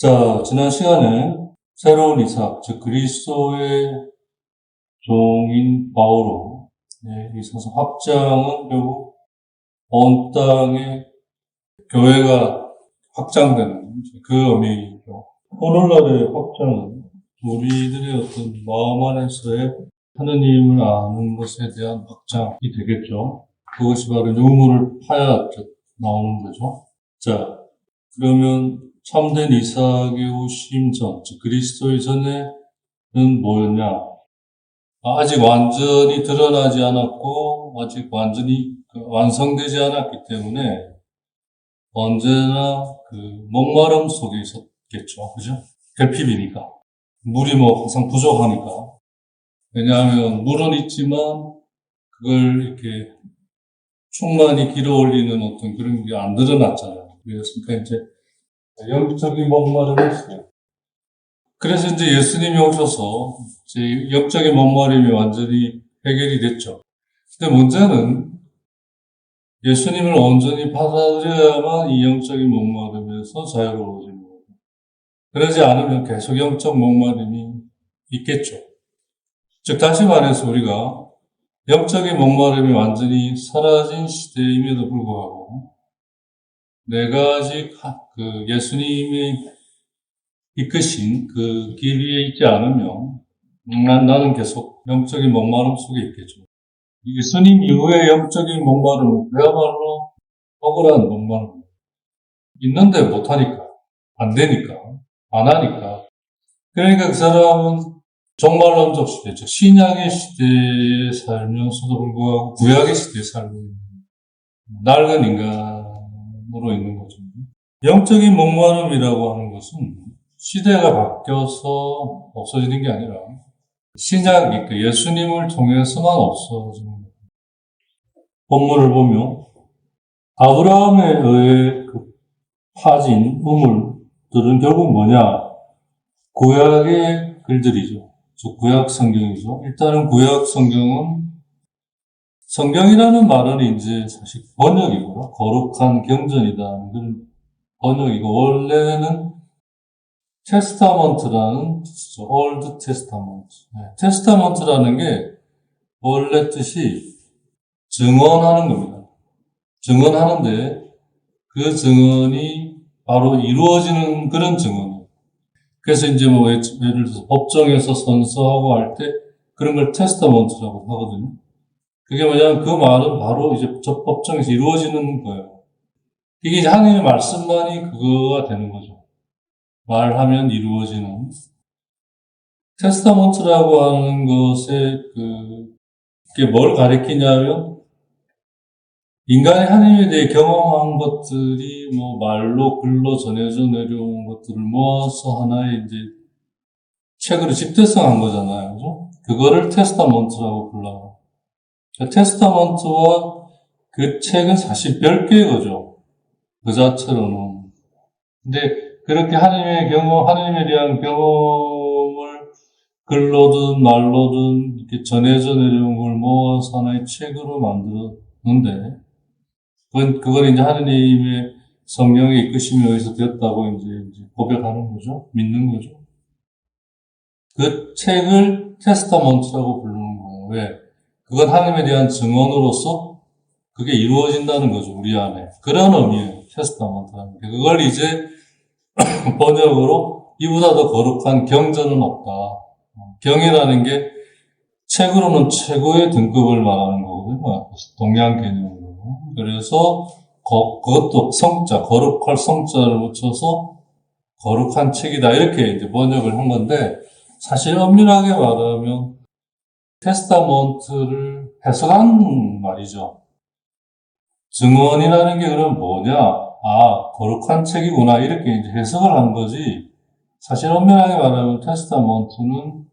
자, 지난 시간에 새로운 이삭, 즉 그리스도의 종인 바오로 이사서 확장은 결국 온 땅에 교회가 확장되는 그 의미이죠. 오늘날의 확장은 우리들의 어떤 마음 안에서의 하느님을 아는 것에 대한 확장이 되겠죠. 그것이 바로 유물을 파야 나오는 거죠. 자, 그러면 참된 이삭의 오심 전, 즉 그리스도 이전에는 뭐였냐? 아직 완전히 드러나지 않았고 아직 완전히 완성되지 않았기 때문에 언제나 그 목마름 속에 있었겠죠. 그죠? 결핍이니까. 물이 항상 부족하니까. 왜냐하면 물은 있지만 그걸 이렇게 충만히 길어 올리는 어떤 그런 게 안 드러났잖아요. 그래서 이제 영적인 목마름이 있어요. 그래서 이제 예수님이 오셔서 이제 영적인 목마름이 완전히 해결이 됐죠. 근데 문제는 예수님을 온전히 받아들여야만 이 영적인 목마름에서 자유로워지는 거예요. 그러지 않으면 계속 영적 목마름이 있겠죠. 즉 다시 말해서 우리가 영적인 목마름이 완전히 사라진 시대임에도 불구하고 내가 아직 그 예수님이 이끄신 그 길 위에 있지 않으면 나는 계속 영적인 목마름 속에 있겠죠. 예수님 이후의 영적인 목마름은 그야말로 억울한 목마름. 있는데 못하니까, 안 되니까, 안 하니까. 그러니까 그 사람은 종말론적 시대, 즉 신약의 시대에 살면서도 불구하고 구약의 시대에 살고 있는 낡은 인간으로 있는 거죠. 영적인 목마름이라고 하는 것은 시대가 바뀌어서 없어지는 게 아니라 신약, 예수님을 통해서만 없어지는 거예요. 본문을 보면 아브라함에 의해 파진 우물들은 결국 뭐냐? 구약의 글들이죠. 즉 구약 성경이죠. 일단은 구약 성경은 성경이라는 말은 이제 사실 번역이고요. 거룩한 경전이다. 그런 번역이고 원래는 테스타먼트라는 뜻이죠. 올드 테스타먼트. 테스타먼트라는 게 원래 뜻이 증언하는 겁니다. 증언하는데 그 증언이 바로 이루어지는 그런 증언이에요. 그래서 이제 예를 들어서 법정에서 선서하고 할 때 그런 걸 테스타먼트라고 하거든요. 그게 뭐냐면 그 말은 바로 이제 저 법정에서 이루어지는 거예요. 이게 이제 하나님의 말씀만이 그거가 되는 거죠. 말하면 이루어지는. 테스타먼트라고 하는 것에 그게 뭘 가리키냐면 인간이 하나님에 대해 경험한 것들이 말로 글로 전해져 내려온 것들을 모아서 하나의 이제 책으로 집대성한 거잖아요. 그죠? 그거를 테스타먼트라고 불러요. 테스타먼트와 그 책은 사실 별개의 거죠. 그 자체로는. 근데 그렇게 하나님에 대한 경험을 글로든 말로든 이렇게 전해져 내려온 걸 모아서 하나의 책으로 만들었는데, 그걸 이제 하나님의 성령의 이끄심에 의해서 되었다고 이제 고백하는 거죠. 믿는 거죠. 그 책을 테스타먼트라고 부르는 거예요. 왜? 그건 하나님에 대한 증언으로서 그게 이루어진다는 거죠. 우리 안에. 그런 의미예요. 테스타먼트라는 게. 그걸 이제 번역으로 이보다 더 거룩한 경전은 없다. 경이라는 게 책으로는 최고의 등급을 말하는 거거든요. 동양 개념으로. 그래서 그것도 성자, 거룩할 성자를 붙여서 거룩한 책이다. 이렇게 이제 번역을 한 건데 사실 엄밀하게 말하면 테스타먼트를 해석한 말이죠. 증언이라는 게 그럼 뭐냐? 거룩한 책이구나. 이렇게 이제 해석을 한 거지. 사실 엄밀하게 말하면 테스타먼트는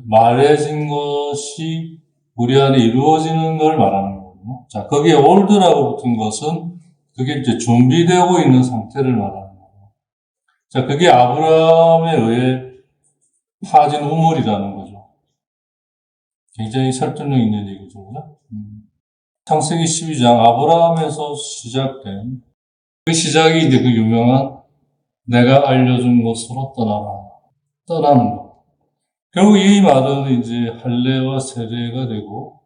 말해진 것이 우리 안에 이루어지는 걸 말하는 거거든요. 자, 거기에 올드라고 붙은 것은 그게 이제 준비되고 있는 상태를 말하는 거예요. 자, 그게 아브라함에 의해 파진 우물이라는 거죠. 굉장히 설득력 있는 얘기죠. 그죠? 창세기 12장 아브라함에서 시작된 그 시작이 이제 그 유명한 내가 알려준 곳으로 떠나라. 떠나는 것. 결국 이 말은 이제 할례와 세례가 되고,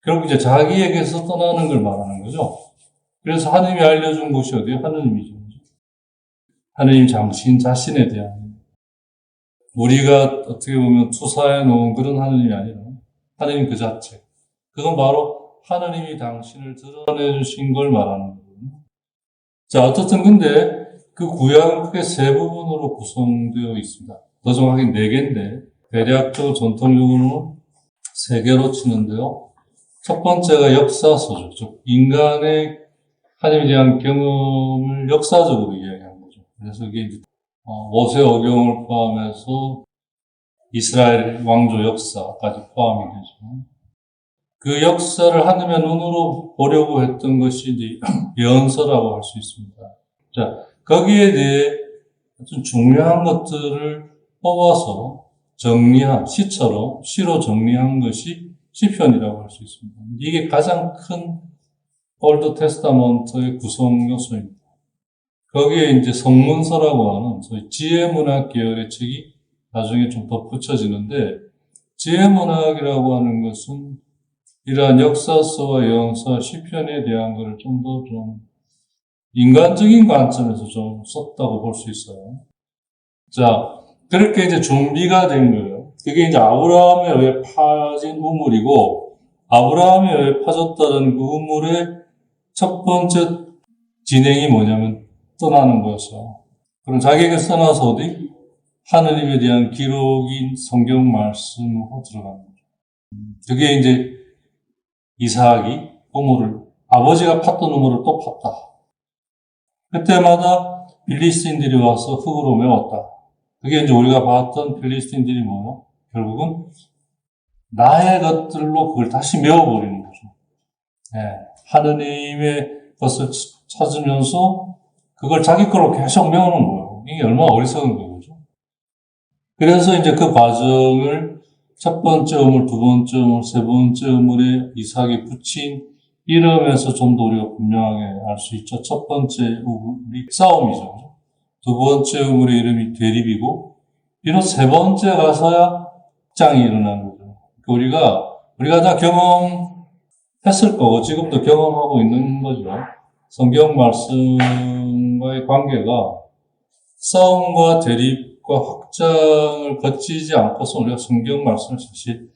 결국 이제 자기에게서 떠나는 걸 말하는 거죠. 그래서 하나님이 알려준 곳이 어디예요? 하느님이죠. 하느님 당신 자신에 대한, 우리가 어떻게 보면 투사해 놓은 그런 하느님이 아니라 하느님 그 자체. 그건 바로 하느님이 당신을 드러내 주신 걸 말하는 거거든요. 자, 어떻든 근데 그 구약은 크게 세 부분으로 구성되어 있습니다. 더 정확히 네 개인데, 대략적으로 전통적으로는 세 개로 치는데요. 첫 번째가 역사서죠. 즉, 인간의 하나님에 대한 경험을 역사적으로 이야기하는 거죠. 그래서 이게 모세오경을 포함해서 이스라엘 왕조 역사까지 포함이 되죠. 그 역사를 하나님의 눈으로 보려고 했던 것이 이제 예언서라고 할 수 있습니다. 자, 거기에 대해 아주 중요한 것들을 뽑아서 정리한, 시로 정리한 것이 시편이라고 할 수 있습니다. 이게 가장 큰 올드 테스타먼트의 구성 요소입니다. 거기에 이제 성문서라고 하는 소위 지혜문학 계열의 책이 나중에 좀 덧붙여지는데, 지혜문학이라고 하는 것은 이러한 역사서와 예언서, 시편에 대한 것을 좀 더 인간적인 관점에서 좀 썼다고 볼 수 있어요. 자, 그렇게 이제 준비가 된 거예요. 그게 이제 아브라함에 의해 파진 우물이고, 아브라함에 의해 파졌다는 그 우물의 첫 번째 진행이 뭐냐면 떠나는 거였어요. 그럼 자기에게 떠나서 어디? 하느님에 대한 기록인 성경 말씀으로 들어가는 거죠. 그게 이제 이삭이 우물을, 아버지가 팠던 우물을 또 팠다. 그때마다 필리스틴들이 와서 흙으로 메웠다. 그게 이제 우리가 봤던 필리스틴들이 뭐예요? 결국은 나의 것들로 그걸 다시 메워버리는 거죠. 네. 하느님의 것을 찾으면서 그걸 자기 걸로 계속 메우는 거예요. 이게 얼마나 어리석은 거죠. 그래서 이제 그 과정을 첫 번째 우물, 두 번째 우물, 세 번째 우물에 이삭이 붙인 이름에서 좀 더 우리가 분명하게 알 수 있죠. 첫 번째 우물이 싸움이죠. 두 번째 우물의 이름이 대립이고, 비로소 세 번째 가서야 장이 일어나는 거죠. 우리가 다 경험했을 거고, 지금도 경험하고 있는 거죠. 성경 말씀과의 관계가 싸움과 대립과 확장을 거치지 않고서 우리가 성경 말씀을 사실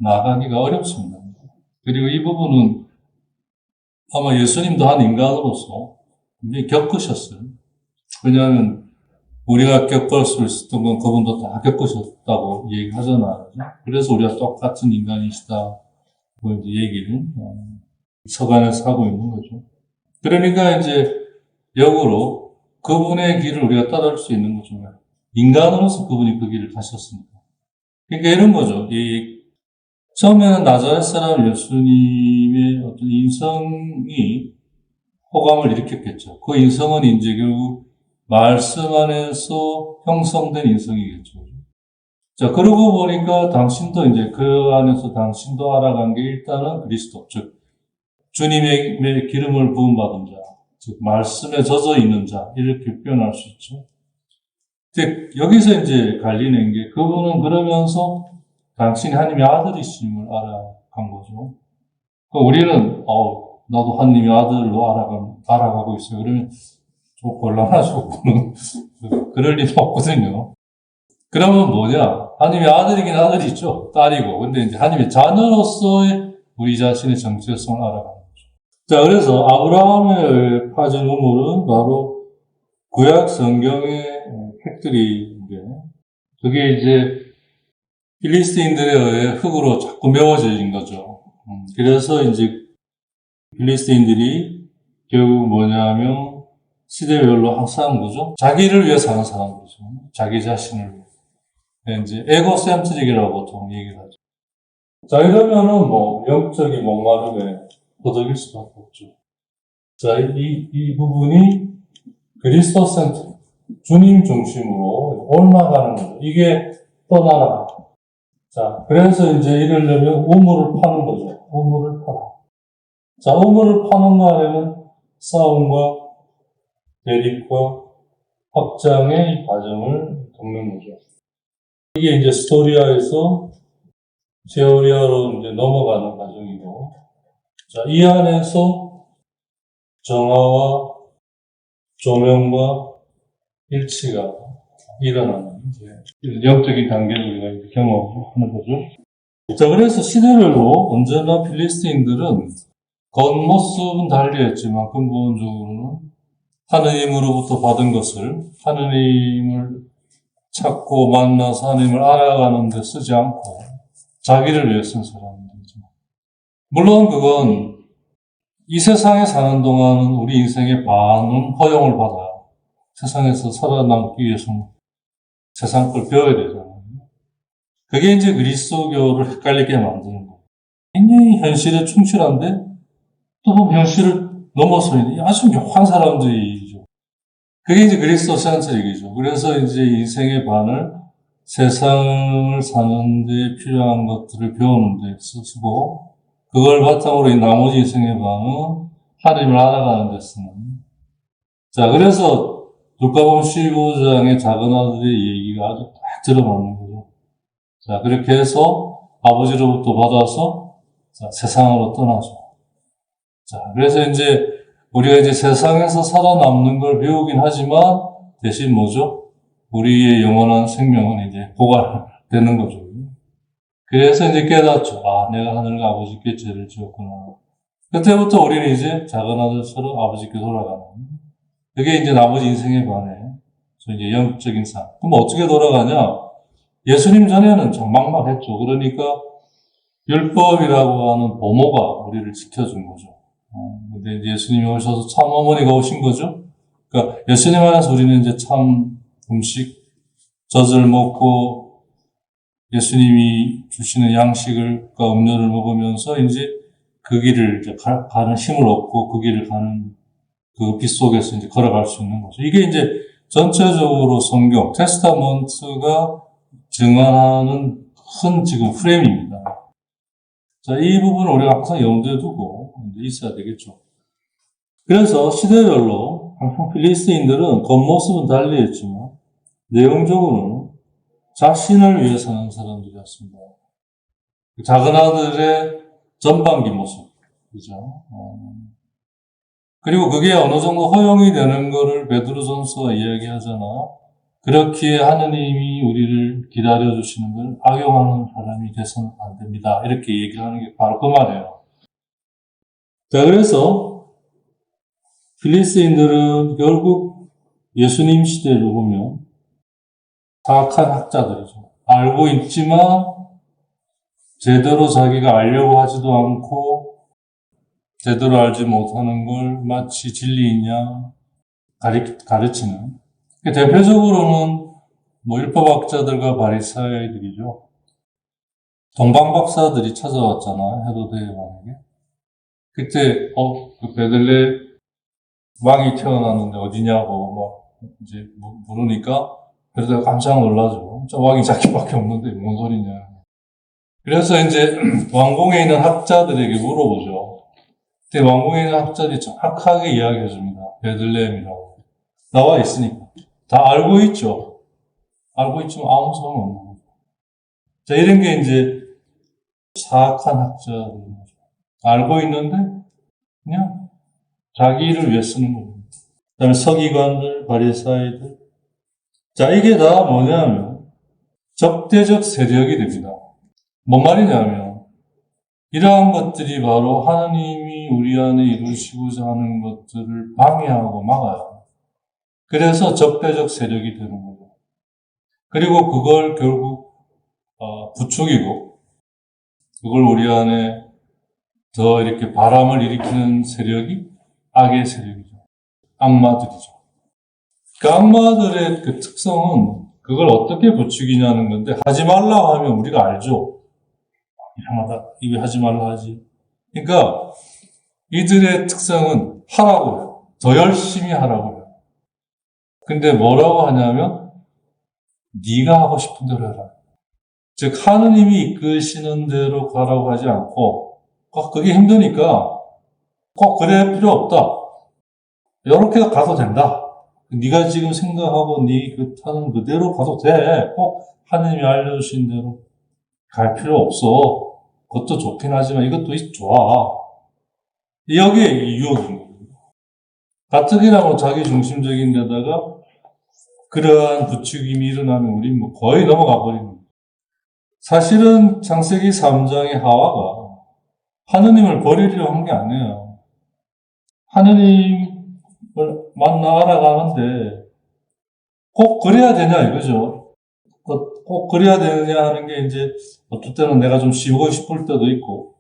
나가기가 어렵습니다. 그리고 이 부분은 아마 예수님도 한 인간으로서 굉장히 겪으셨어요. 왜냐하면 우리가 겪을 수 있었던 건 그분도 다 겪으셨다고 얘기하잖아요. 그래서 우리가 똑같은 인간이시다고 이제 얘기를 서간에서 하고 있는 거죠. 그러니까 이제 역으로 그분의 길을 우리가 따라갈 수 있는 거죠. 인간으로서 그분이 그 길을 가셨으니까. 그러니까 이런 거죠. 처음에는 나자렛 사람 예수님의 어떤 인성이 호감을 일으켰겠죠. 그 인성은 이제 결국 말씀 안에서 형성된 인성이겠죠. 자, 그러고 보니까 당신도 이제 그 안에서 당신도 알아간 게 일단은 그리스도, 즉, 주님의 기름을 부음받은 자, 즉, 말씀에 젖어 있는 자, 이렇게 표현할 수 있죠. 근데 여기서 이제 갈리는 게 그분은 그러면서 당신이 하나님의 아들이심을 알아간 거죠. 우리는, 나도 하나님의 아들로 알아가고 있어요. 그러면 좀 곤란하죠. 그럴 리는 없거든요. 그러면 뭐냐? 하나님의 아들이긴 아들이죠. 딸이고. 근데 이제 하나님의 자녀로서의 우리 자신의 정체성을 알아가는 거죠. 자, 그래서 아브라함의 파진 우물은 바로 구약 성경의 핵들인데, 그게 이제 필리스틴들에 의해 흙으로 자꾸 메워진 거죠. 그래서 이제 필리스틴들이 결국 뭐냐면 시대별로 항상 뭐죠? 자기를 위해 사는 사람들이죠. 자기 자신을 위해. 이제 에고센트릭이라고 보통 얘기를 하죠. 자, 이러면은 영적인 목마름에 도덕일 수밖에 없죠. 자, 이 부분이 그리스도 센트릭, 주님 중심으로 올라가는 거죠. 이게 떠나라. 자, 그래서 이제 이러려면 우물을 파는 거죠. 우물을 파라. 자, 우물을 파는 말에는 싸움과 대립과 확장의 과정을 겪는 거죠. 이게 이제 스토리아에서 세오리아로 이제 넘어가는 과정이고, 자, 이 안에서 정화와 조명과 일치가 일어나는 이제 영적인 단계를 우리가 이제 경험하는 거죠. 자, 그래서 시대별로 언제나 필리스틴들은 겉모습은 달리했지만 근본적으로는 하느님으로부터 받은 것을 하느님을 찾고 만나서 하느님을 알아가는 데 쓰지 않고 자기를 위해 쓴 사람들이죠. 물론 그건 이 세상에 사는 동안은 우리 인생의 반은 허용을 받아요. 세상에서 살아남기 위해서는 세상 걸 배워야 되잖아요. 그게 이제 그리스도교를 헷갈리게 만드는 거예요. 굉장히 현실에 충실한데 또 보면 현실을 넘어서 있는 아주 묘한 사람들이죠. 그게 이제 그리스도 세상철이죠. 그래서 이제 인생의 반을 세상을 사는데 필요한 것들을 배우는 데 쓰고, 그걸 바탕으로 이 나머지 인생의 반은 하나님을 알아가는 데 쓰는. 자, 그래서 누가복음 15장의 작은 아들의 얘기가 아주 딱 들어맞는 거죠. 자, 그렇게 해서 아버지로부터 받아서 세상으로 떠나죠. 자, 그래서 이제 우리가 이제 세상에서 살아남는 걸 배우긴 하지만 대신 뭐죠? 우리의 영원한 생명은 이제 고갈되는 거죠. 그래서 이제 깨닫죠. 아, 내가 하늘과 아버지께 죄를 지었구나. 그때부터 우리는 이제 작은 아들처럼 아버지께 돌아가는. 그게 이제 나머지 인생의 반에 이제 영적인 삶. 그럼 어떻게 돌아가냐? 예수님 전에는 참 막막했죠. 그러니까 율법이라고 하는 보모가 우리를 지켜준 거죠. 근데 이제 예수님이 오셔서 참 어머니가 오신 거죠. 그러니까 예수님 안에서 우리는 이제 참 음식, 젖을 먹고 예수님이 주시는 양식을과 음료를 먹으면서 이제 그 길을 이제 가는 힘을 얻고 그 길을 가는 그 빛 속에서 이제 걸어갈 수 있는 거죠. 이게 이제 전체적으로 성경, 테스타먼트가 증언하는 큰 지금 프레임입니다. 자, 이 부분을 우리가 항상 염두에 두고 있어야 되겠죠. 그래서 시대별로 항상 필리스틴들은 겉모습은 달리했지만 내용적으로는 자신을 위해 사는 사람들이었습니다. 작은 아들의 전반기 모습, 그죠? 그리고 그게 어느 정도 허용이 되는 거를 베드로전서가 이야기하잖아요. 그렇기에 하느님이 우리를 기다려주시는 걸 악용하는 사람이 돼서는 안 됩니다. 이렇게 얘기하는 게 바로 그 말이에요. 자, 그래서 필리스인들은 결국 예수님 시대를 보면 사악한 학자들이죠. 알고 있지만 제대로 자기가 알려고 하지도 않고 제대로 알지 못하는 걸 마치 진리이냐 가르치는. 대표적으로는 율법학자들과 바리사이들이죠. 동방박사들이 찾아왔잖아요. 헤로데 왕에게. 그때 그 베들레 왕이 태어났는데 어디냐고 막 이제 물으니까 그래서 깜짝 놀라죠. 왕이 자기밖에 없는데 뭔 소리냐. 그래서 이제 왕궁에 있는 학자들에게 물어보죠. 그때 왕궁에 있는 학자들이 정확하게 이야기해줍니다. 베들레헴이라고. 나와 있으니까. 다 알고 있죠. 알고 있지만 아무 소용 없는 거죠. 자, 이런 게 이제 사악한 학자들인 거죠. 알고 있는데 그냥 자기 일을 위해 쓰는 겁니다. 그 다음에 서기관들, 바리사이들. 자, 이게 다 뭐냐면 적대적 세력이 됩니다. 뭔 말이냐면 이러한 것들이 바로 하나님이 우리 안에 이루시고자 하는 것들을 방해하고 막아요. 그래서 적대적 세력이 되는 거죠. 그리고 그걸 결국 부추기고 그걸 우리 안에 더 이렇게 바람을 일으키는 세력이 악의 세력이죠. 악마들이죠. 그 악마들의 그 특성은 그걸 어떻게 부추기냐는 건데 하지 말라고 하면 우리가 알죠. 이상하다. 이거 하지 말라 하지. 그러니까 이들의 특성은 하라고 해요. 더 열심히 하라고 해요. 근데 뭐라고 하냐면 네가 하고 싶은 대로 해라. 즉 하느님이 이끄시는 대로 가라고 하지 않고 그게 힘드니까 꼭 그래 필요 없다. 이렇게 가도 된다. 네가 지금 생각하고 네 그 타는 그대로 가도 돼. 꼭 하느님이 알려주신 대로 갈 필요 없어. 그것도 좋긴 하지만 이것도 좋아. 여기에 유혹인 거예요. 가뜩이나 자기 중심적인 데다가 그러한 부추김이 일어나면 우리 뭐 거의 넘어가 버리는 거예요. 사실은 창세기 3장의 하와가 하느님을 버리려고 한 게 아니에요. 하느님을 만나 알아가는데 꼭 그래야 되냐 이거죠. 꼭 그래야 되느냐 하는 게 이제 어떨 때는 내가 좀 쉬고 싶을 때도 있고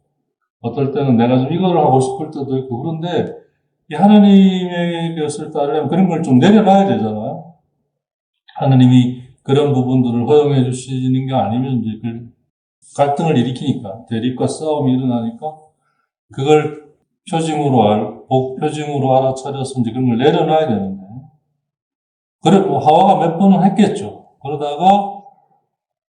어떨 때는 내가 좀 이걸 하고 싶을 때도 있고 그런데 이 하느님의 것을 따르려면 그런 걸 좀 내려놔야 되잖아요. 하느님이 그런 부분들을 허용해 주시는 게 아니면 이제 그 갈등을 일으키니까 대립과 싸움이 일어나니까 그걸 표징으로 알아차려서 이제 그런 걸 내려놔야 되는데 그래 뭐 하와가 몇 번은 했겠죠. 그러다가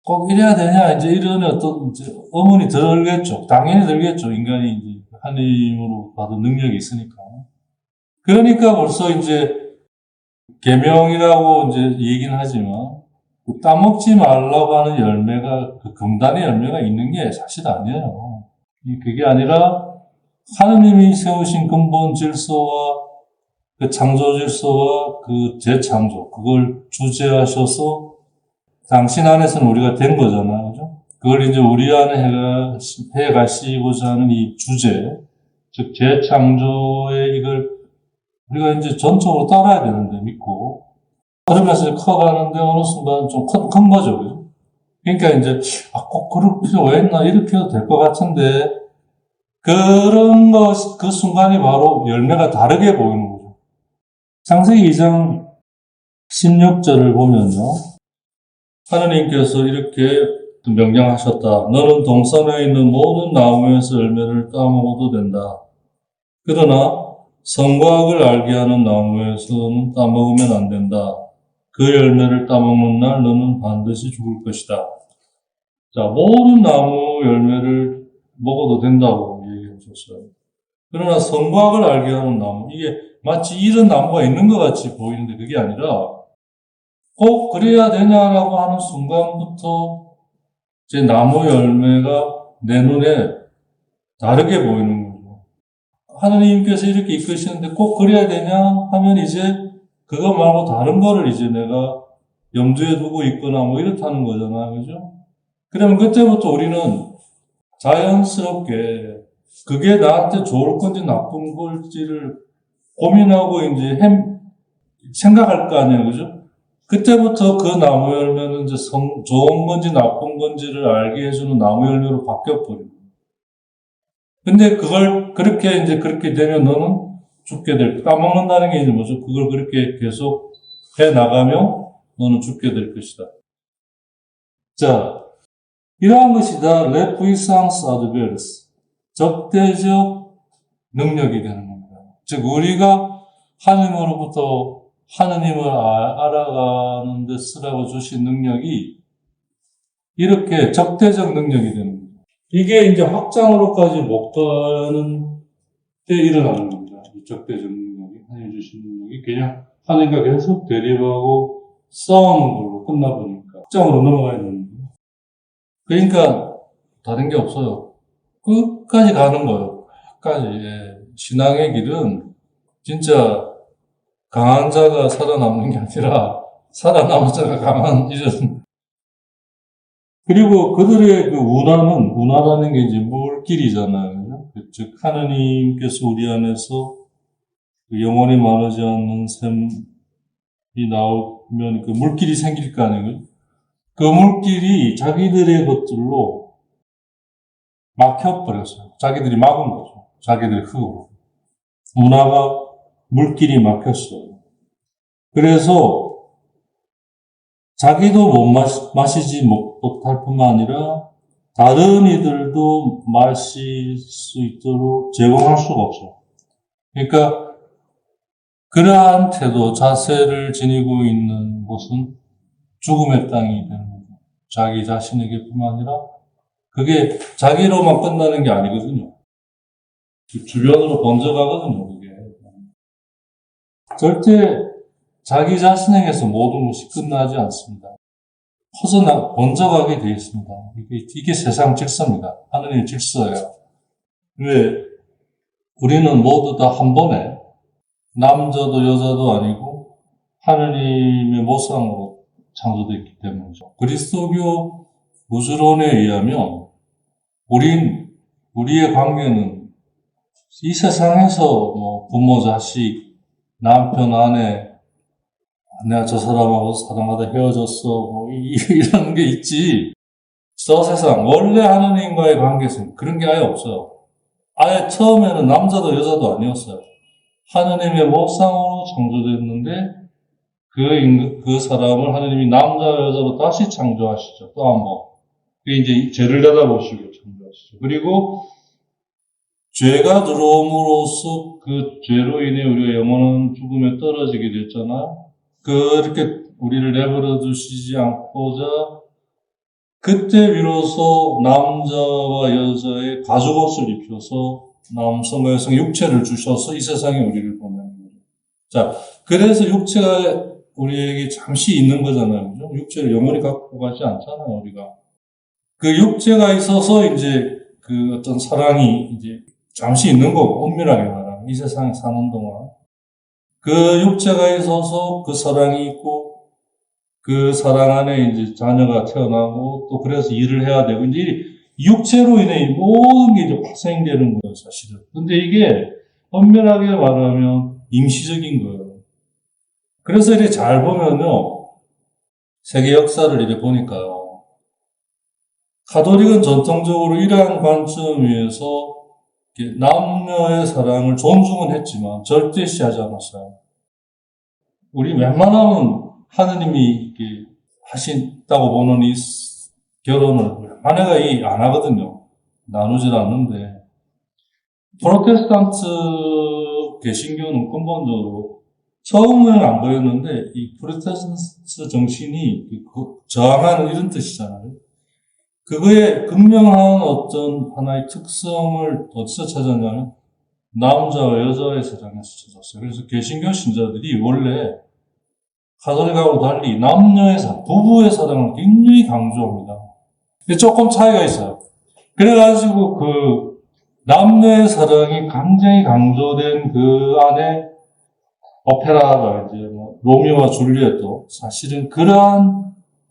꼭 이래야 되냐 이제 이런 어떤 이제 의문이 들겠죠. 당연히 들겠죠. 인간이 이제 하느님으로 받은 능력이 있으니까. 그러니까 벌써 이제 계명이라고 이제 얘기는 하지만 따먹지 말라고 하는 열매가 그 금단의 열매가 있는 게 사실 아니에요. 그게 아니라 하느님이 세우신 근본 질서와 그 창조 질서와 그 재창조 그걸 주재하셔서 당신 안에서는 우리가 된 거잖아요. 그죠? 그걸 이제 우리 안에 해 가시고자 하는 이 주제, 즉 재창조의 이걸 우리가 이제 전적으로 따라야 되는데 믿고 그러면서 커가는데 어느 순간 좀 큰 거죠. 그죠? 그러니까 이제 꼭 그럴 필요가 있나 이렇게 해도 될 것 같은데 그 순간이 바로 열매가 다르게 보이는 거죠. 창세기 2장 16절을 보면요. 하느님께서 이렇게 명령하셨다. 너는 동산에 있는 모든 나무에서 열매를 따먹어도 된다. 그러나 선과 악을 알게 하는 나무에서는 따먹으면 안 된다. 그 열매를 따먹는 날 너는 반드시 죽을 것이다. 자, 모든 나무 열매를 먹어도 된다고 얘기해 줬어요. 그러나 선과 악을 알게 하는 나무, 이게 마치 이런 나무가 있는 것 같이 보이는데 그게 아니라 꼭 그래야 되냐라고 하는 순간부터 제 나무 열매가 내 눈에 다르게 보이는 거죠. 하느님께서 이렇게 이끄시는데 꼭 그래야 되냐 하면 이제 그거 말고 다른 거를 이제 내가 염두에 두고 있거나 뭐 이렇다는 거잖아요. 그죠? 그러면 그때부터 우리는 자연스럽게 그게 나한테 좋을 건지 나쁜 걸지를 고민하고 이제 생각할 거 아니에요. 그죠? 그때부터 그 나무 열매는 이제 좋은 건지 나쁜 건지를 알게 해주는 나무 열매로 바뀌어버립니다. 근데 그걸 그렇게 되면 너는 죽게 까먹는다는 게 이제 뭐죠? 그걸 그렇게 계속 해 나가면 너는 죽게 될 것이다. 자, 이러한 것이 다 레푸이상스 아드베르스, 적대적 능력이 되는 겁니다. 즉, 우리가 하느님으로부터 하느님을 알아가는 데 쓰라고 주신 능력이 이렇게 적대적 능력이 되는 겁니다. 이게 이제 확장으로까지 못 가는 때 일어나는 겁니다. 이 적대적 능력이, 하느님 주신 능력이 그냥 하느님과 계속 대립하고 싸우는 걸로 끝나버리니까 확장으로 넘어가야 되는 거예요. 그러니까 다른 게 없어요. 끝까지 가는 거예요. 끝까지. 예. 신앙의 길은 진짜 강한 자가 살아남는 게 아니라 살아남은 자가 강한 이런. 그리고 그들의 그 운하라는 게 이제 물길이잖아요. 즉 하느님께서 우리 안에서 그 영원히 마르지 않는 샘이 나오면 그 물길이 생길 거 아니에요. 그 물길이 자기들의 것들로 막혀버렸어요. 자기들이 막은 거죠. 자기들의 흙으로. 운하가 물길이 막혔어요. 그래서 자기도 못 마시지 못할 뿐만 아니라 다른 이들도 마실 수 있도록 제공할 수가 없어요. 그러니까 그러한 태도, 자세를 지니고 있는 곳은 죽음의 땅이 되는 거죠. 자기 자신에게 뿐만 아니라 그게 자기로만 끝나는 게 아니거든요. 주변으로 번져가거든요, 그게. 절대 자기 자신에게서 모든 것이 끝나지 않습니다. 번져가게 되어 있습니다. 이게 세상 질서입니다. 하느님의 질서예요. 왜? 우리는 모두 다 한 번에 남자도 여자도 아니고 하느님의 모상으로 창조되어 있기 때문이죠. 그리스도교 우주론에 의하면 우리의 관계는 이 세상에서 뭐 부모, 자식, 남편, 아내, 내가 저 사람하고 사랑하다 헤어졌어, 뭐 이런 게 있지. 저 세상 원래 하느님과의 관계에서는 그런 게 아예 없어요. 아예 처음에는 남자도 여자도 아니었어요. 하느님의 모상으로 창조됐는데 그 사람을 하느님이 남자 여자로 다시 창조하시죠. 또 한 번. 그게 이제 죄를 내다보시고 창조하시죠. 그리고 죄가 들어옴으로써 그 죄로 인해 우리가 영원한 죽음에 떨어지게 됐잖아요. 그렇게 우리를 내버려 두시지 않고자 그때 비로소 남자와 여자의 가죽옷을 입혀서 남성과 여성 육체를 주셔서 이 세상에 우리를 보내는 거죠. 자, 그래서 육체가 우리에게 잠시 있는 거잖아요. 그죠? 육체를 영원히 갖고 가지 않잖아요, 우리가. 그 육체가 있어서 이제 그 어떤 사랑이 이제 잠시 있는 거고, 엄밀하게 말하면. 이 세상에 사는 동안. 그 육체가 있어서 그 사랑이 있고, 그 사랑 안에 이제 자녀가 태어나고, 또 그래서 일을 해야 되고, 이제 육체로 인해 모든 게 이제 파생되는 거예요, 사실은. 근데 이게 엄밀하게 말하면 임시적인 거예요. 그래서 이렇게 잘 보면요, 세계 역사를 이렇게 보니까요, 가톨릭은 전통적으로 이러한 관점 위에서 남녀의 사랑을 존중은 했지만 절대시하지 않았어요. 우리 웬만하면 하느님이 하신다고 보는 이 결혼을 아내가 안 하거든요. 나누질 않는데 프로테스탄트 개신교는 근본적으로 처음에는 안 보였는데 이 프로테스탄트 정신이 저항하는 이런 뜻이잖아요. 그거에 극명한 어떤 하나의 특성을 어디서 찾았냐면 남자와 여자의 사랑에서 찾았어요. 그래서 개신교 신자들이 원래 가톨릭하고 달리 남녀의 사랑, 부부의 사랑을 굉장히 강조합니다. 조금 차이가 있어요. 그래가지고 남녀의 사랑이 굉장히 강조된 그 안에 오페라가 이제 로미오와 줄리엣도 사실은 그러한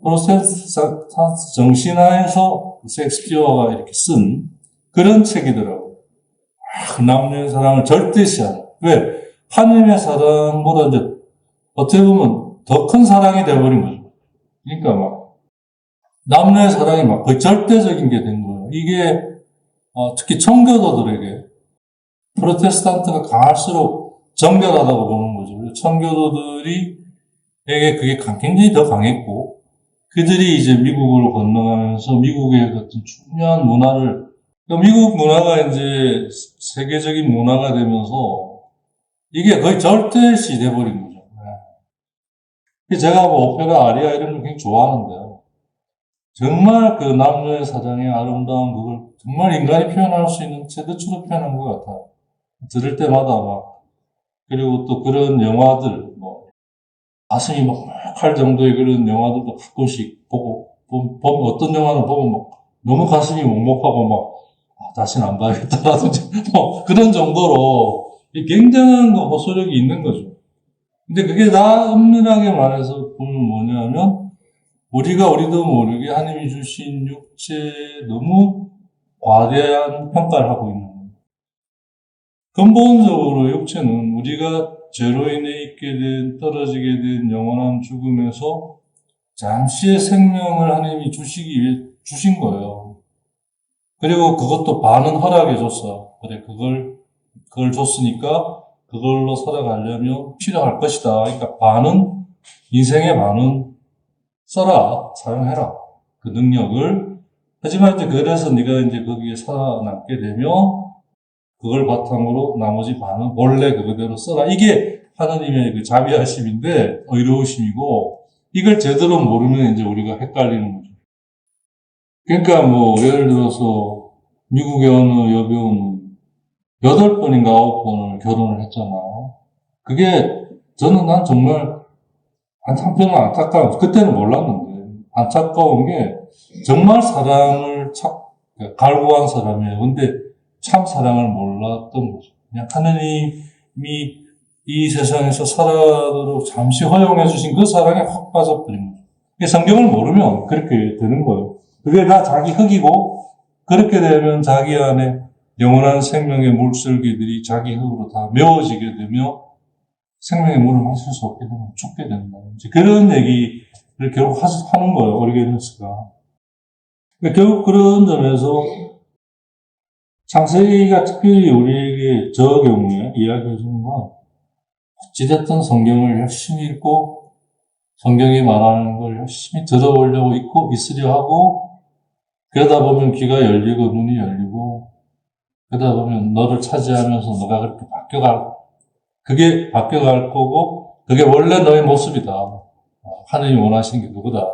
프로테스탄트 정신하에서 셰익스피어가 이렇게 쓴 그런 책이더라고요. 남녀의 사랑을 절대시하는. 왜? 하느님의 사랑보다 이제 어떻게 보면 더 큰 사랑이 되어버린 거죠. 그러니까 남녀의 사랑이 거의 절대적인 게 된 거예요. 이게 특히 청교도들에게 프로테스탄트가 강할수록 정결하다고 보는 거죠. 청교도들에게 그게 굉장히 더 강했고, 그들이 이제 미국으로 건너가면서 미국의 같은 중요한 문화를, 미국 문화가 이제 세계적인 문화가 되면서 이게 거의 절대시 돼버린 거죠. 제가 오페라 아리아 이런 걸 굉장히 좋아하는데요. 정말 그 남녀의 사랑의 아름다운 그걸 정말 인간이 표현할 수 있는 최대치로 표현한 것 같아요. 들을 때마다 그리고 또 그런 영화들, 가슴이 할 정도의 그런 영화들도 가끔씩 보고, 어떤 영화는 보면 너무 가슴이 먹먹하고 다시는 안 봐야겠다라든지, 그런 정도로 굉장한 호소력이 있는 거죠. 근데 그게 다 엄밀하게 말해서 보면 뭐냐면, 우리도 모르게 하나님이 주신 육체에 너무 과대한 평가를 하고 있는 거예요. 근본적으로 육체는 우리가 죄로 인해 떨어지게 된 영원한 죽음에서 잠시의 생명을 하나님이 주시기 위해 주신 거예요. 그리고 그것도 반은 허락해 줬어요. 그래, 그걸 줬으니까 그걸로 살아가려면 필요할 것이다. 그러니까 인생의 반은 써라, 사용해라. 그 능력을. 하지만 이제 그래서 네가 이제 거기에 살아남게 되면 그걸 바탕으로 나머지 반은 원래 그대로 써라. 이게 하나님의 그 자비하심인데, 의로우심이고, 이걸 제대로 모르면 이제 우리가 헷갈리는 거죠. 그러니까 예를 들어서, 미국의 어느 여배우는 8번인가 9번을 결혼을 했잖아요. 난 정말 한편은 안타까운, 그때는 몰랐는데, 안타까운 게, 정말 사랑을 갈구한 사람이에요. 근데 참 사랑을 몰랐던 거죠. 그냥 하느님이 이 세상에서 살아도록 잠시 허용해 주신 그 사랑에 확 빠져버린 거죠. 성경을 모르면 그렇게 되는 거예요. 그게 다 자기 흙이고, 그렇게 되면 자기 안에 영원한 생명의 물줄기들이 자기 흙으로 다 메워지게 되며 생명의 물을 마실 수 없게 되면 죽게 된다. 그런 얘기를 결국 하는 거예요. 오리게누스가. 결국 그런 점에서 창세기가 특별히 우리에게 저 경우에 이야기해 주는 건 어찌됐든 성경을 열심히 읽고 성경이 말하는 걸 열심히 들어보려고 있으려 하고 그러다 보면 귀가 열리고 눈이 열리고 그러다 보면 너를 차지하면서 너가 그렇게 그게 바뀌어갈 거고 그게 원래 너의 모습이다. 하느님이 원하시는 게 그거다.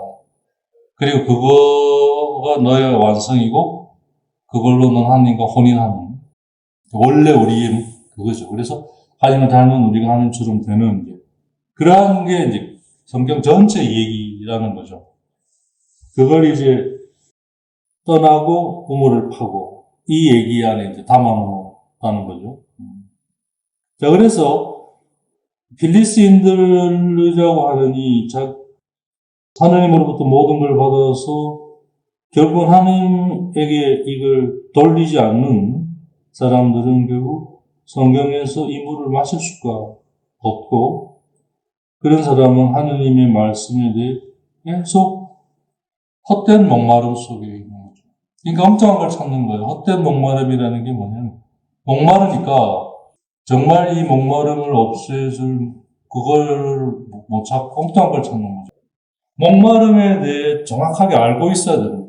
그리고 그거가 너의 완성이고 그걸로 넌 하느님과 혼인하는 원래 우리의 그거죠. 그래서 하나님을 닮은 우리가 하나님처럼 되는 게 그러한 게 이제 성경 전체 얘기라는 거죠. 그걸 이제 떠나고 우물을 파고 이 얘기 안에 이제 담아놓았다는 거죠. 자, 그래서 필리스인들이라고 하느니 하느님으로부터 모든 걸 받아서 결국은 하느님에게 이걸 돌리지 않는 사람들은 결국 성경에서 이 물을 마실 수가 없고 그런 사람은 하느님의 말씀에 대해 계속 헛된 목마름 속에 있는 거죠. 그러니까 엉뚱한 걸 찾는 거예요. 헛된 목마름이라는 게 뭐냐면 목마르니까 정말 이 목마름을 없애줄 그걸 못 찾고 엉뚱한 걸 찾는 거죠. 목마름에 대해 정확하게 알고 있어야 되는 거죠.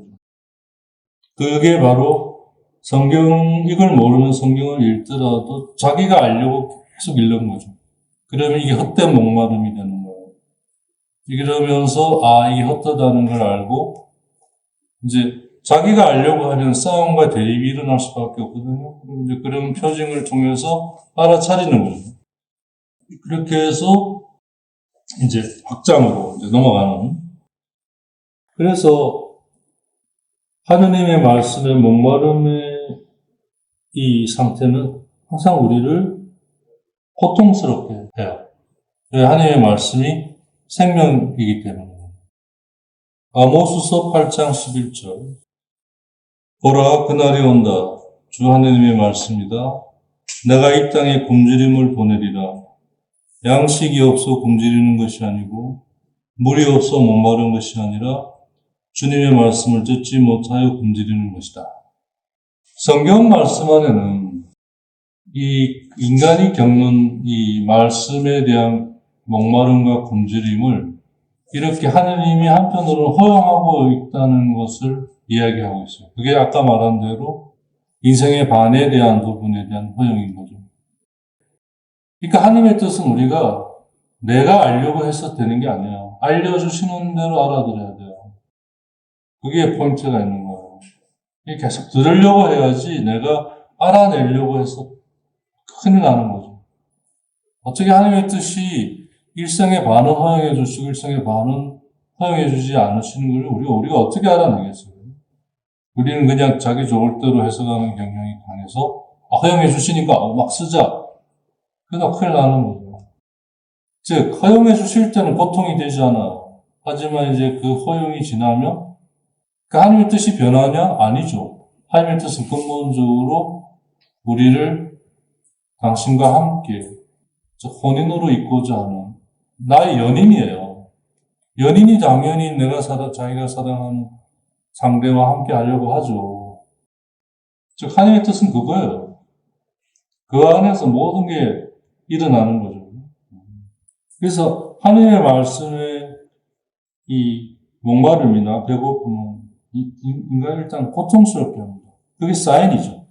그게 바로 이걸 모르면 성경을 읽더라도 자기가 알려고 계속 읽는 거죠. 그러면 이게 헛된 목마름이 되는 거예요. 이러면서 이게 헛되다는 걸 알고 이제 자기가 알려고 하면 싸움과 대립이 일어날 수밖에 없거든요. 이제 그런 표징을 통해서 알아차리는 거죠. 그렇게 해서 이제 확장으로 이제 넘어가는. 그래서 하느님의 말씀의 목마름의 이 상태는 항상 우리를 고통스럽게 해요. 왜? 하느님의 말씀이 생명이기 때문에. 아모스서 8장 11절. 보라, 그날이 온다. 주 하느님의 말씀이다. 내가 이 땅에 굶주림을 보내리라. 양식이 없어 굶주리는 것이 아니고 물이 없어 목마른 것이 아니라 주님의 말씀을 듣지 못하여 굶주리는 것이다. 성경 말씀 안에는 이 인간이 겪는 이 말씀에 대한 목마름과 굶주림을 이렇게 하느님이 한편으로는 허용하고 있다는 것을 이야기하고 있어요. 그게 아까 말한 대로 인생의 반에 대한 부분에 대한 허용인 거죠. 그러니까 하느님의 뜻은 우리가 내가 알려고 해서 되는 게 아니에요. 알려주시는 대로 알아들어야 돼요. 그게 포인트가 있는 거예요. 계속 들으려고 해야지 내가 알아내려고 해서 큰일 나는 거죠. 어떻게 하느님의 뜻이 일생의 반은 허용해 주시고 일생의 반은 허용해 주지 않으시는 걸 우리가 어떻게 알아내겠어요? 우리는 그냥 자기 좋을 대로 해석하는 경향이 강해서 허용해 주시니까 막 쓰자. 그러다 큰일 나는 거죠. 즉 허용해 주실 때는 고통이 되지 않아요. 하지만 이제 그 허용이 지나면 그 하나님의 뜻이 변하냐? 아니죠. 하나님의 뜻은 근본적으로 우리를 당신과 함께 혼인으로 이끌고자 하는 나의 연인이에요. 연인이 당연히 자기가 사랑하는 상대와 함께 하려고 하죠. 즉 하나님의 뜻은 그거예요. 그 안에서 모든 게 일어나는 거죠. 그래서 하나님의 말씀에 이 목마름이나 배고픔은 인간을 일단 고통스럽게 합니다. 그게 사인이죠.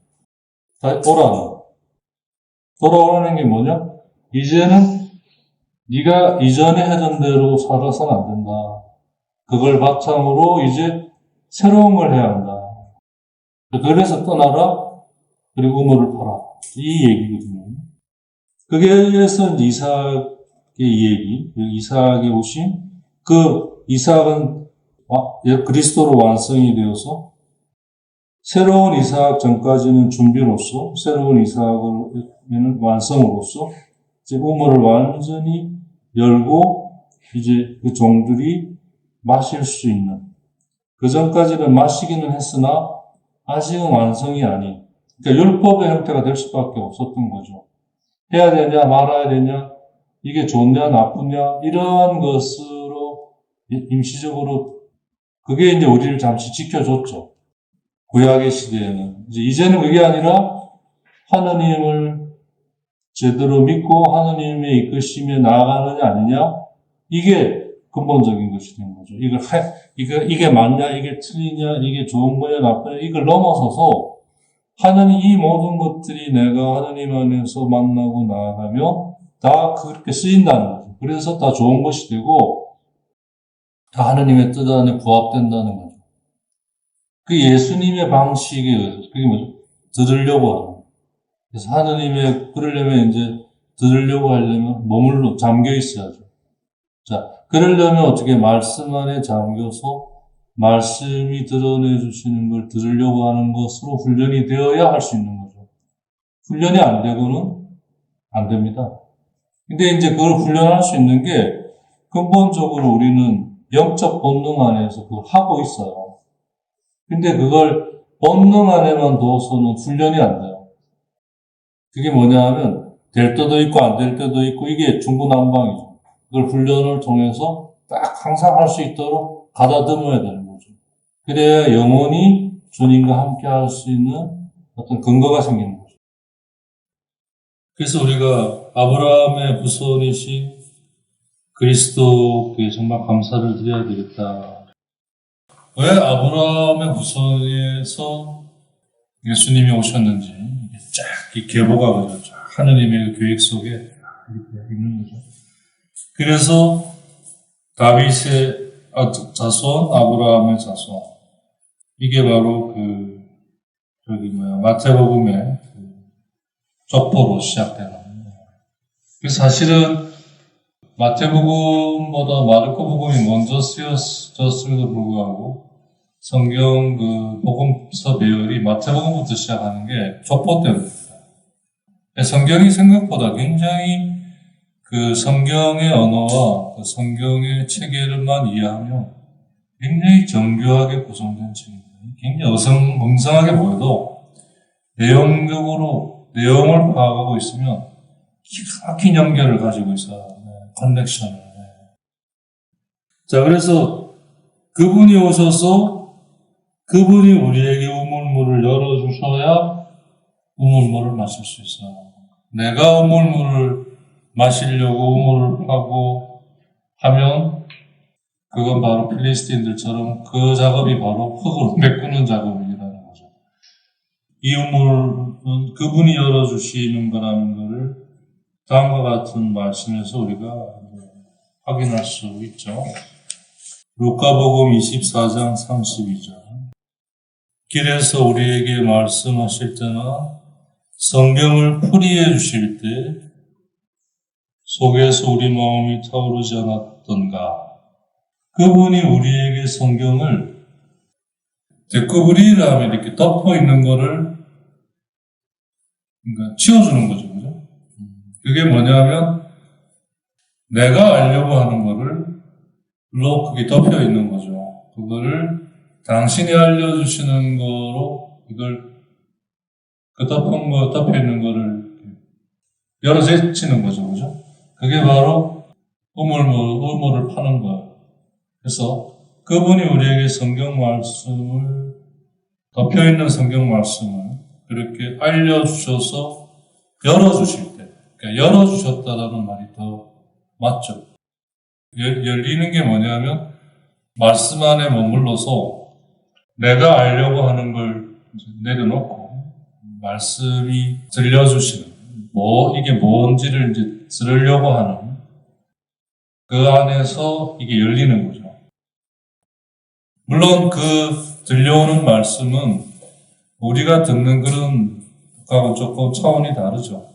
돌아오라는 게 뭐냐? 이제는 네가 이전에 하던 대로 살아서는 안 된다. 그걸 바탕으로 이제 새로운 걸 해야 한다. 그래서 떠나라. 그리고 우물을 파라. 이 얘기거든요. 그래서 이삭이 얘기, 이삭의 오심, 그 이삭은 그리스도로 완성이 되어서 새로운 이삭 전까지는 준비로서, 새로운 이삭은 완성으로서 이제 우물을 완전히 열고 이제 그 종들이 마실 수 있는, 그 전까지는 마시기는 했으나 아직은 완성이 아닌, 그러니까 율법의 형태가 될 수밖에 없었던 거죠. 해야 되냐 말아야 되냐, 이게 좋냐 나쁘냐, 이러한 것으로 임시적으로 그게 이제 우리를 잠시 지켜줬죠. 구약의 시대에는. 이제는 그게 아니라 하느님을 제대로 믿고 하느님의 이끄심에 나아가느냐 아니냐, 이게 근본적인 것이 된 거죠. 이게 맞냐, 이게 틀리냐, 이게 좋은 거냐, 나쁘냐, 이걸 넘어서서 하느님, 이 모든 것들이 내가 하느님 안에서 만나고 나아가면 다 그렇게 쓰인다는 거죠. 그래서 다 좋은 것이 되고, 다 하느님의 뜻 안에 부합된다는 거죠. 그 예수님의 방식에 의해서, 그게 뭐죠? 들으려고 하는 거예요. 그래서 하느님의, 그러려면 이제 들으려고 하려면 머물러, 잠겨 있어야죠. 자, 그러려면 어떻게 말씀 안에 잠겨서 말씀이 드러내 주시는 걸 들으려고 하는 것으로 훈련이 되어야 할 수 있는 거죠. 훈련이 안 되고는 안 됩니다. 근데 이제 그걸 훈련할 수 있는 게 근본적으로 우리는 영적 본능 안에서 그걸 하고 있어요. 근데 그걸 본능 안에만 둬서는 훈련이 안 돼요. 그게 뭐냐 하면 될 때도 있고 안 될 때도 있고 이게 중구난방이죠. 그걸 훈련을 통해서 딱 항상 할 수 있도록 가다듬어야 되는 거죠. 그래야 영원히 주님과 함께 할 수 있는 어떤 근거가 생기는 거죠. 그래서 우리가 아브라함의 후손이신 그리스도께 정말 감사를 드려야 되겠다. 왜 아브라함의 후손에서 예수님이 오셨는지 쫙 계보가 그죠. 하느님의 계획 속에 이렇게 있는 거죠. 그래서 다윗의 자손, 아브라함의 자손, 이게 바로 마태복음의 족보로 시작되는 거예요. 그래서 사실은 마태복음보다 마르코복음이 먼저 쓰여졌음에도 불구하고 성경 복음서 배열이 마태복음부터 시작하는 게 족보 때문입니다. 성경이 생각보다 굉장히 성경의 언어와 성경의 체계를만 이해하면 굉장히 정교하게 구성된 책입니다. 굉장히 멍성하게 보여도 내용적으로 내용을 파악하고 있으면 기가 막힌 연결을 가지고 있어요. 커넥션을. 자, 그래서 그분이 오셔서 그분이 우리에게 우물물을 열어주셔야 우물물을 마실 수 있어요. 내가 우물물을 마시려고 우물을 파고 하면 그건 바로 필리스틴들처럼 그 작업이 바로 흙으로 메꾸는 작업이라는 거죠. 이 우물은 그분이 열어주시는 거라는 것을 다음과 같은 말씀에서 우리가 확인할 수 있죠. 루카복음 24장 32절. 길에서 우리에게 말씀하실 때나 성경을 풀이해 주실 때 속에서 우리 마음이 타오르지 않았던가. 그분이 우리에게 성경을 데코브리라 하면 이렇게 덮어 있는 거를 그러니까 치워주는 거죠. 그죠? 그게 뭐냐면 내가 알려고 하는 거를 그게 덮여 있는 거죠. 그거를 당신이 알려주시는 거로 이걸 덮여 있는 거를 열어 제치는 거죠. 그죠? 그게 바로 우물을 파는 거예요. 그래서 그분이 우리에게 성경 말씀을, 덮여있는 성경 말씀을 그렇게 알려주셔서 열어주실 때, 그러니까 열어주셨다라는 말이 더 맞죠. 열리는 게 뭐냐면 말씀 안에 머물러서 내가 알려고 하는 걸 내려놓고 말씀이 들려주시는, 이게 뭔지를 이제 들으려고 하는 그 안에서 이게 열리는 거죠. 물론 들려오는 말씀은 우리가 듣는 그런 것하고 조금 차원이 다르죠.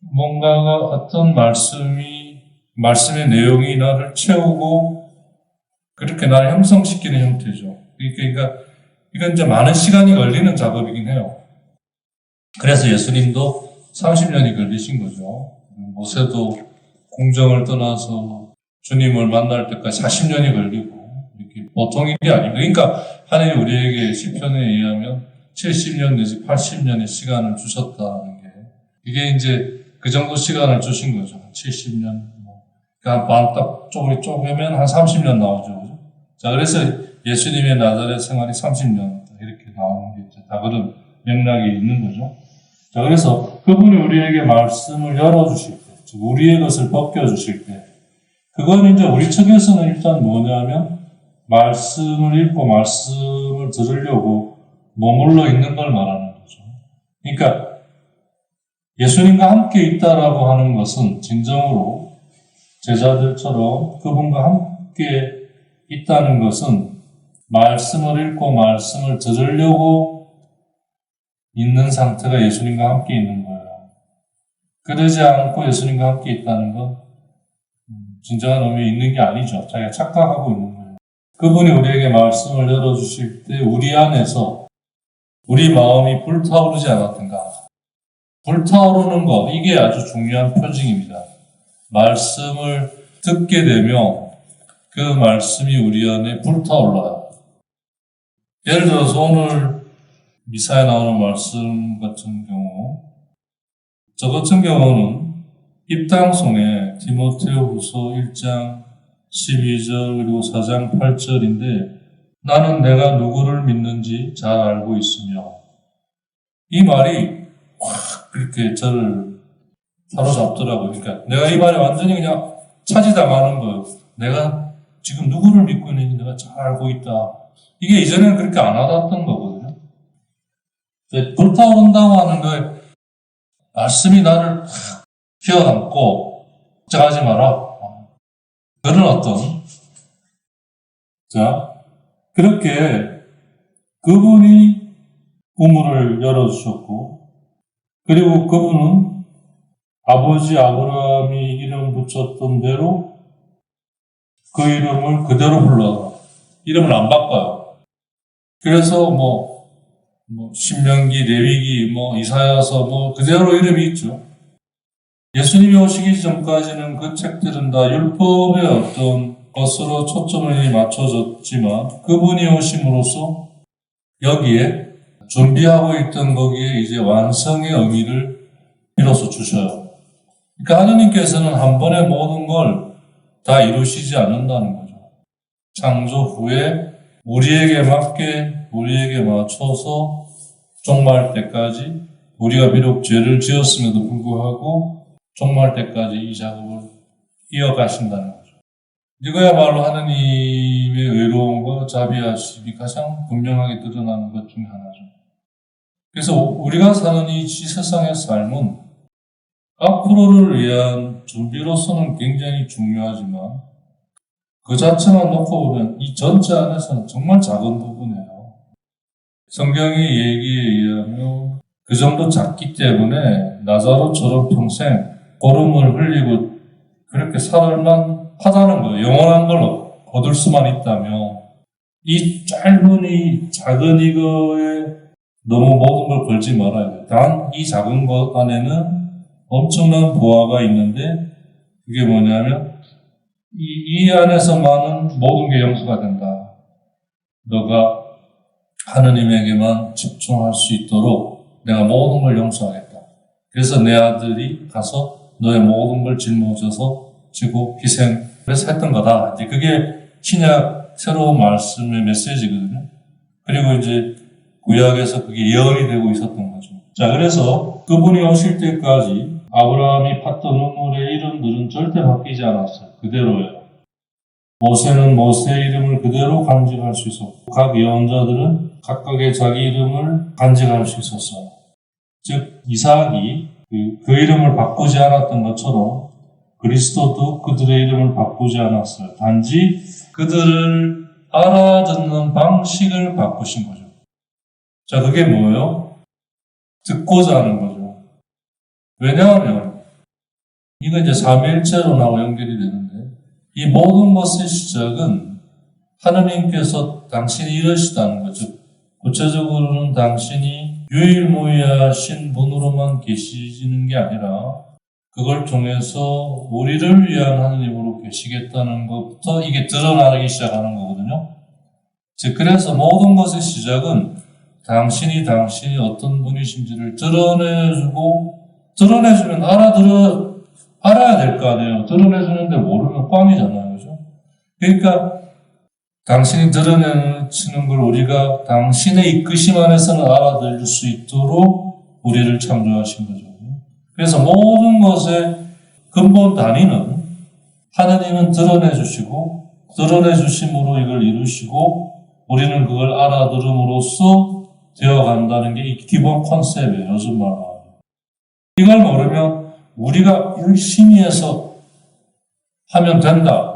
뭔가가 어떤 말씀이 말씀의 내용이 나를 채우고 그렇게 나를 형성시키는 형태죠. 그러니까 이건 이제 많은 시간이 걸리는 작업이긴 해요. 그래서 예수님도 30년이 걸리신 거죠. 모세도 공정을 떠나서 주님을 만날 때까지 40년이 걸리고 이렇게 보통 일이 아니고, 그러니까 하나님 우리에게 시편에 의하면 70년 내지 80년의 시간을 주셨다는 게, 이게 이제 그 정도 시간을 주신 거죠. 70년, 그러니까 반딱 쪼개면 한 30년 나오죠. 그죠? 자, 그래서 예수님의 나자렛 생활이 30년 이렇게 나오는 게 다 그런 맥락이 있는 거죠. 자, 그래서 그분이 우리에게 말씀을 열어주실 때, 즉 우리의 것을 벗겨주실 때, 그건 이제 우리 측에서는 일단 뭐냐면 말씀을 읽고 말씀을 들으려고 머물러 있는 걸 말하는 거죠. 그러니까 예수님과 함께 있다라고 하는 것은 진정으로 제자들처럼 그분과 함께 있다는 것은 말씀을 읽고 말씀을 들으려고 있는 상태가 예수님과 함께 있는 거예요. 그러지 않고 예수님과 함께 있다는 건 진정한 의미 있는 게 아니죠. 자기가 착각하고 있는 거예요. 그분이 우리에게 말씀을 열어주실 때 우리 안에서 우리 마음이 불타오르지 않았던가. 불타오르는 것, 이게 아주 중요한 표징입니다. 말씀을 듣게 되면 그 말씀이 우리 안에 불타올라요. 예를 들어서 오늘 미사에 나오는 말씀 같은 경우, 저 같은 경우는 입당송에 디모데후서 1장 12절 그리고 4장 8절인데, 나는 내가 누구를 믿는지 잘 알고 있으며, 이 말이 확 이렇게 저를 사로잡더라고요. 그러니까 내가 이 말에 완전히 그냥 차지당하는 거예요. 내가 지금 누구를 믿고 있는지 내가 잘 알고 있다. 이게 이전에는 그렇게 안 와닿았던 거거든요. 불타오른다고 하는 거에 말씀이 나를 휘어감고 걱정하지 마라. 그런 어떤, 자, 그렇게 그분이 우물을 열어주셨고, 그리고 그분은 아버지 아브라함이 이름 붙였던 대로 그 이름을 그대로 불러라. 이름을 안 바꿔요. 그래서 신명기, 레위기, 이사야서 그대로 이름이 있죠. 예수님이 오시기 전까지는 그 책들은 다 율법의 어떤 것으로 초점을 맞춰졌지만 그분이 오심으로써 여기에 준비하고 있던 거기에 이제 완성의 의미를 비로소 주셔요. 그러니까 하느님께서는 한 번에 모든 걸 다 이루시지 않는다는 거죠. 창조 후에 우리에게 맞게, 우리에게 맞춰서 종말 때까지, 우리가 비록 죄를 지었음에도 불구하고 종말 때까지 이 작업을 이어가신다는 거죠. 이거야말로 하느님의 의로움과 자비하심이 가장 분명하게 드러나는 것 중에 하나죠. 그래서 우리가 사는 이 세상의 삶은 앞으로를 위한 준비로서는 굉장히 중요하지만 그 자체만 놓고 보면 이 전체 안에서는 정말 작은 부분이에요. 성경의 얘기에 의하면 그 정도 작기 때문에 나사로처럼 평생 고름을 흘리고 그렇게 살만 하다는 거예요. 영원한 걸 거둘 수만 있다면 이 짧은 이 작은 이거에 너무 모든 걸 걸지 말아야 돼요. 단 이 작은 것 안에는 엄청난 보화가 있는데 그게 뭐냐면 이 안에서만은 모든 게 용서가 된다. 너가 하느님에게만 집중할 수 있도록 내가 모든 걸 용서하겠다. 그래서 내 아들이 가서 너의 모든 걸 짊어져서 지고 희생해서 했던 거다. 이제 그게 신약 새로운 말씀의 메시지거든요. 그리고 이제 구약에서 그게 예언이 되고 있었던 거죠. 자, 그래서 그분이 오실 때까지 아브라함이 팠던 우물의 이름들은 절대 바뀌지 않았어요. 그대로예요. 모세는 모세의 이름을 그대로 간직할 수 있었고 각 예언자들은 각각의 자기 이름을 간직할 수 있었어요. 즉 이삭이 그 이름을 바꾸지 않았던 것처럼 그리스도도 그들의 이름을 바꾸지 않았어요. 단지 그들을 알아듣는 방식을 바꾸신 거죠. 자, 그게 뭐예요? 듣고자 하는 거죠. 왜냐하면 이거 이제 삼위일체론하고 연결이 되는데, 이 모든 것의 시작은 하느님께서 당신이 이러시다는 거죠. 구체적으로는 당신이 유일무이하신 분으로만 계시지는 게 아니라 그걸 통해서 우리를 위한 하느님으로 계시겠다는 것부터 이게 드러나기 시작하는 거거든요. 즉, 그래서 모든 것의 시작은 당신이 어떤 분이신지를 드러내주면 알아야 될 거 아니에요. 드러내주는데 모르면 꽝이잖아요. 그죠? 그러니까 당신이 드러내는 걸 우리가 당신의 이끄심 안에서는 알아들을 수 있도록 우리를 창조하신 거죠. 그래서 모든 것의 근본 단위는 하느님은 드러내주시고, 드러내주심으로 이걸 이루시고, 우리는 그걸 알아들음으로써 되어간다는 게 이 기본 컨셉이에요. 요즘 말로. 이걸 모르면 우리가 열심히 해서 하면 된다.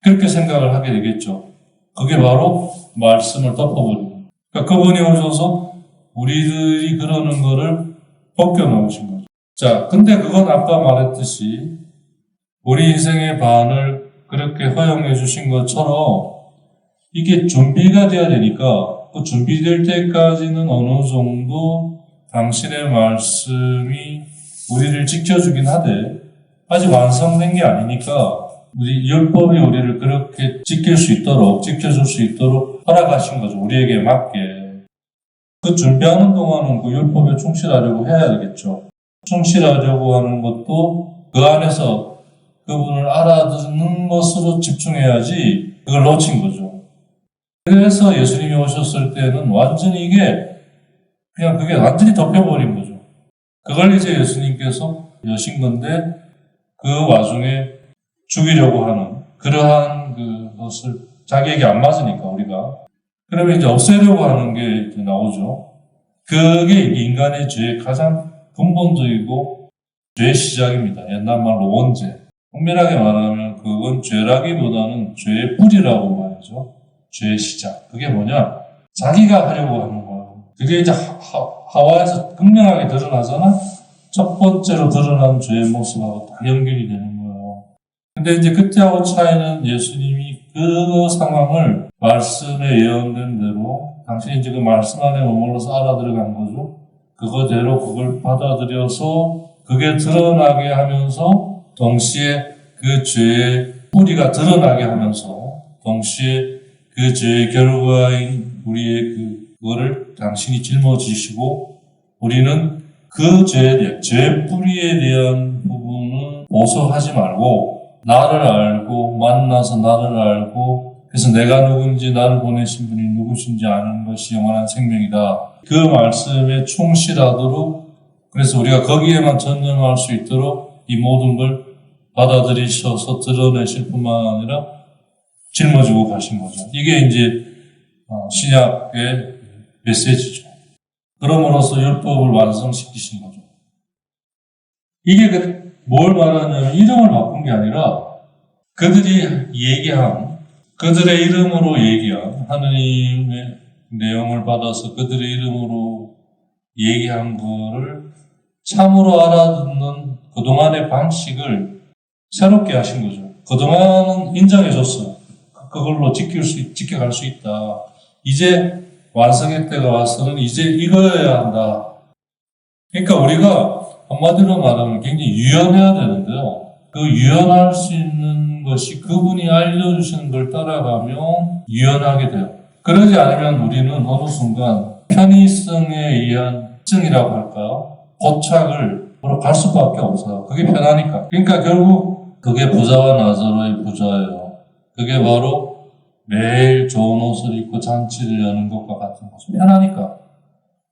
그렇게 생각을 하게 되겠죠. 그게 바로 말씀을 덮어버리는. 그러니까 그분이 오셔서 우리들이 그러는 거를 벗겨놓으신 거죠. 자, 근데 그건 아까 말했듯이 우리 인생의 반을 그렇게 허용해 주신 것처럼 이게 준비가 돼야 되니까 그 준비될 때까지는 어느 정도 당신의 말씀이 우리를 지켜주긴 하되 아직 완성된 게 아니니까 우리 율법이 우리를 그렇게 지켜줄 수 있도록 허락하신 거죠. 우리에게 맞게. 그 준비하는 동안은 그 율법에 충실하려고 해야 되겠죠. 충실하려고 하는 것도 그 안에서 그분을 알아듣는 것으로 집중해야지 그걸 놓친 거죠. 그래서 예수님이 오셨을 때는 완전히 그게 완전히 덮여버린 거죠. 그걸 이제 예수님께서 여신 건데 그 와중에 죽이려고 하는 그러한 그것을 자기에게 안 맞으니까 우리가 그러면 이제 없애려고 하는 게 이제 나오죠. 그게 인간의 죄의 가장 근본적이고 죄의 시작입니다. 옛날 말로 원죄. 엄밀하게 말하면 그건 죄라기보다는 죄의 뿌리라고 말하죠. 죄의 시작. 그게 뭐냐? 자기가 하려고 하는 거예요. 그게 이제 하와에서 극명하게 드러나잖아. 첫 번째로 드러난 죄의 모습하고 다 연결이 되는 거예요. 근데 이제 그때하고 차이는 예수님이 그 상황을 말씀에 예언된 대로 당신이 이제 그 말씀 안에 머물러서 알아들어간 거죠. 그거대로 그걸 받아들여서 그게 드러나게 하면서 동시에 그 죄의 뿌리가 드러나게 하면서 동시에 그 죄의 결과인 우리의 그거를 당신이 짊어지시고 우리는 그 죄의 뿌리에 대한 부분은 보석하지 말고 나를 알고 만나서 나를 알고 그래서 내가 누군지 나를 보내신 분이 누구신지 아는 것이 영원한 생명이다. 그 말씀에 충실하도록 그래서 우리가 거기에만 전념할 수 있도록 이 모든 걸 받아들이셔서 드러내실 뿐만 아니라 짊어지고 가신 거죠. 이게 이제 신약의 메시지죠. 그럼으로써 율법을 완성시키신 거죠. 이게 뭘 말하냐면 이름을 바꾼 게 아니라 그들이 그들의 이름으로 얘기한 하느님의 내용을 받아서 그들의 이름으로 얘기한 거를 참으로 알아듣는 그동안의 방식을 새롭게 하신 거죠. 그동안은 인정해줬어요. 그걸로 지켜갈 수 있다. 이제 완성의 때가 와서는 이제 이거여야 한다. 그러니까 우리가 한마디로 말하면 굉장히 유연해야 되는데요. 그 유연할 수 있는 것이 그분이 알려주시는 걸 따라가면 유연하게 돼요. 그러지 않으면 우리는 어느 순간 편의성에 의한 증이라고 할까요? 고착을 갈 수밖에 없어요. 그게 편하니까. 그러니까 결국 그게 부자와 나사로의 부자예요. 그게 바로 매일 좋은 옷을 입고 잔치를 여는 것과 같은 거죠. 편하니까.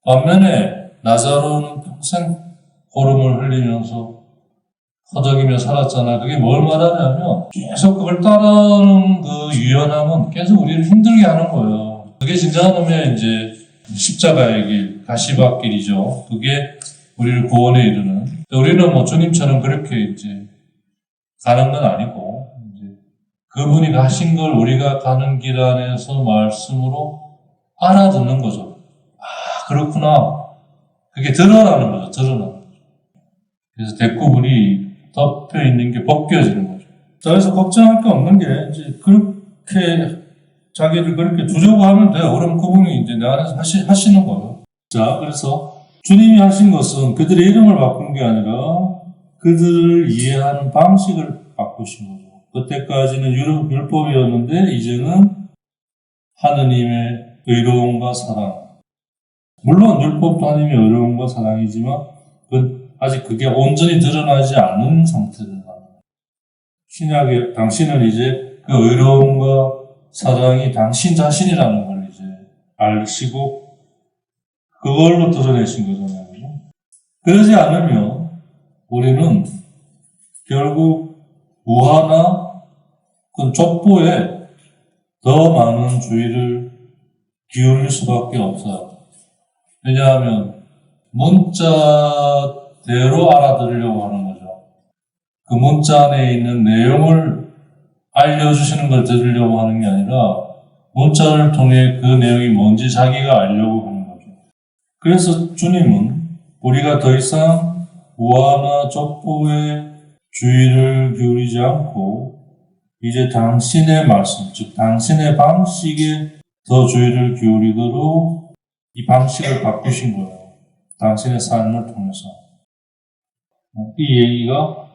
반면에 나사로는 평생 고름을 흘리면서 허덕이며 살았잖아. 그게 뭘 말하냐면 계속 그걸 따르는 그 유연함은 계속 우리를 힘들게 하는 거예요. 그게 진정한 의미의 이제 십자가의 길, 가시밭길이죠. 그게 우리를 구원에 이르는. 우리는 뭐 주님처럼 그렇게 이제 가는 건 아니고 이제 그분이 가신 걸 우리가 가는 길 안에서 말씀으로 알아듣는 거죠. 아, 그렇구나. 그게 드러나는 거죠. 드러나는 거죠. 그래서 대꾸분이 덮여 있는 게 벗겨지는 거죠. 자, 그래서 걱정할 게 없는 게, 이제 그렇게, 자기를 그렇게 두려고 하면 돼요. 그럼 그분이 이제 내 안에서 하시는 거예요. 자, 그래서 주님이 하신 것은 그들의 이름을 바꾼 게 아니라 그들을 이해하는 방식을 바꾸신 거죠. 그때까지는 율법이었는데, 이제는 하느님의 의로움과 사랑. 물론 율법도 하나님의 의로움과 사랑이지만 아직 그게 온전히 드러나지 않은 상태를 말합니다. 신약에 당신은 이제 그 의로움과 사랑이 당신 자신이라는 걸 이제 알시고 그걸로 드러내신 거잖아요. 그러지 않으면 우리는 결국 우화나 그 족보에 더 많은 주의를 기울일 수밖에 없어요. 왜냐하면 문자대로 알아들으려고 하는 거죠. 그 문자 안에 있는 내용을 알려주시는 걸 들으려고 하는 게 아니라 문자를 통해 그 내용이 뭔지 자기가 알려고 하는 거죠. 그래서 주님은 우리가 더 이상 우화나 족보에 주의를 기울이지 않고 이제 당신의 말씀, 즉 당신의 방식에 더 주의를 기울이도록 이 방식을 바꾸신 거예요. 당신의 삶을 통해서. 이 얘기가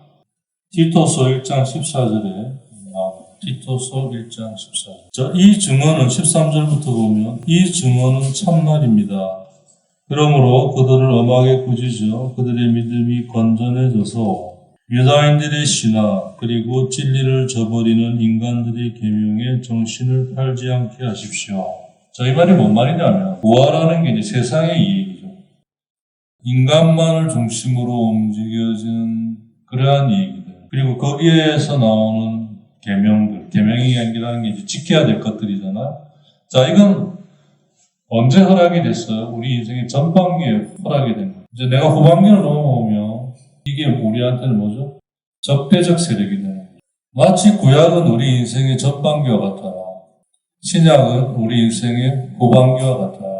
티토서 1장 14절에 나옵니다. 티토서 1장 14절. 이 증언은 13절부터 보면 이 증언은 참말입니다. 그러므로 그들을 엄하게 꾸짖어 그들의 믿음이 건전해져서 유다인들의 신화 그리고 진리를 저버리는 인간들의 계명에 정신을 팔지 않게 하십시오. 자, 이 말이 뭔 말이냐면 우화라는 게 이제 세상의 이익이죠. 인간만을 중심으로 움직여진 그러한 이익이들. 그리고 거기에서 나오는 계명들. 계명이 아니라는 게 이제 지켜야 될 것들이잖아요. 자, 이건 언제 허락이 됐어요? 우리 인생의 전반기에 허락이 된 거예요. 이제 내가 후반기를 넘어오면 이게 우리한테는 뭐죠? 적대적 세력이 되는 거죠. 마치 구약은 우리 인생의 전반기와 같아요. 신약은 우리 인생의 후반기와 같아요.